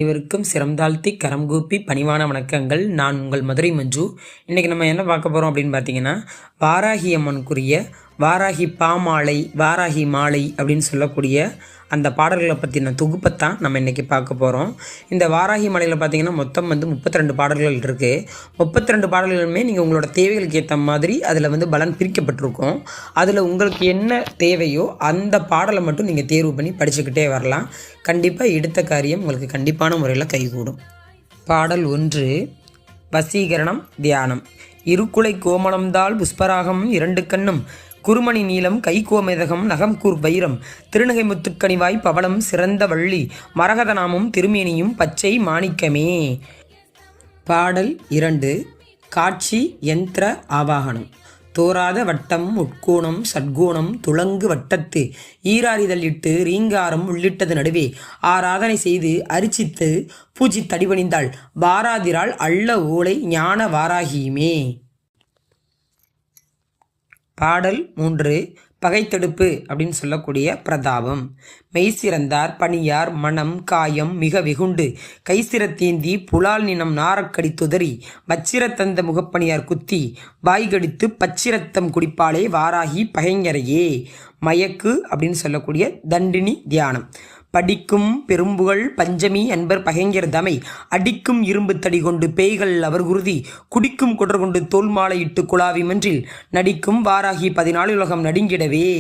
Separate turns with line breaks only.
இவருக்கும் சிரம் தாழ்த்தி கரம் கூப்பி பணிவான வணக்கங்கள். நான் உங்கள் மதுரை மஞ்சு. இன்றைக்கி நம்ம என்ன பார்க்க போகிறோம் அப்படின்னு பார்த்தீங்கன்னா, வாராகி அம்மனுக்குரிய வாராகி பாமாலை, வாராகி மாலை அப்படின்னு சொல்லக்கூடிய அந்த பாடல்களை பற்றின தொகுப்பைத்தான் நம்ம இன்றைக்கி பார்க்க போகிறோம். இந்த வாராகி மலையில் பார்த்திங்கன்னா மொத்தம் 32 பாடல்கள் இருக்குது. 32 பாடல்களுமே நீங்கள் உங்களோட தேவைகளுக்கு ஏற்ற மாதிரி அதில் பலன் பிரிக்கப்பட்டிருக்கும். அதில் உங்களுக்கு என்ன தேவையோ அந்த பாடலை மட்டும் நீங்கள் தேர்வு பண்ணி படிச்சுக்கிட்டே வரலாம். கண்டிப்பாக எடுத்த காரியம் உங்களுக்கு கண்டிப்பான முறையில் கைகூடும். பாடல் 1, வசீகரணம் தியானம். இருக்குலை கோமளம்தாள் புஷ்பராகம் 2 கண்ணும் குருமணி நீளம் கைகோமேதகம் நகம்கூர் வைரம் திருநகை முத்துக்கணிவாய் பவளம் சிறந்த வள்ளி மரகதநாமம் திருமேனியும் பச்சை மாணிக்கமே. பாடல் 2, காட்சி யந்திர ஆவாகனம். தோராத வட்டம் உட்கோணம் சட்கோணம் துளங்கு வட்டத்து ஈராரிதழ் இட்டு ரீங்காரம் உள்ளிட்டது நடுவே ஆராதனை செய்து அரிச்சித்து பூஜி தடிபணிந்தாள் வாராதிராள் அள்ள ஓலை ஞான வாராகியுமே. பாடல் 3, பகைத்தடுப்பு அப்படின்னு சொல்லக்கூடிய பிரதாபம். மெய்சிறந்தார் பணியார் மனம் காயம் மிக வெகுண்டு கைசிரத்தேந்தி புலால் நினம் நாரக்கடி துதறி வச்சிரத்தந்த முகப்பணியார் குத்தி வாய்கடித்து பச்சிரத்தம் குடிப்பாளே வாராகி பகைஞரையே. மயக்கு அப்படின்னு சொல்லக்கூடிய தண்டினி தியானம். படிக்கும் பெரும்புகள் பஞ்சமி அன்பர் பகைஞர் தமை அடிக்கும் இரும்பு தடி கொண்டு பேய்கள் அவர் குருதி குடிக்கும் குடர் கொண்டு தோல் மாலையிட்டு குழாவி மன்றில் நடிக்கும் வாராகி 14 உலகம் நடுங்கிடவே.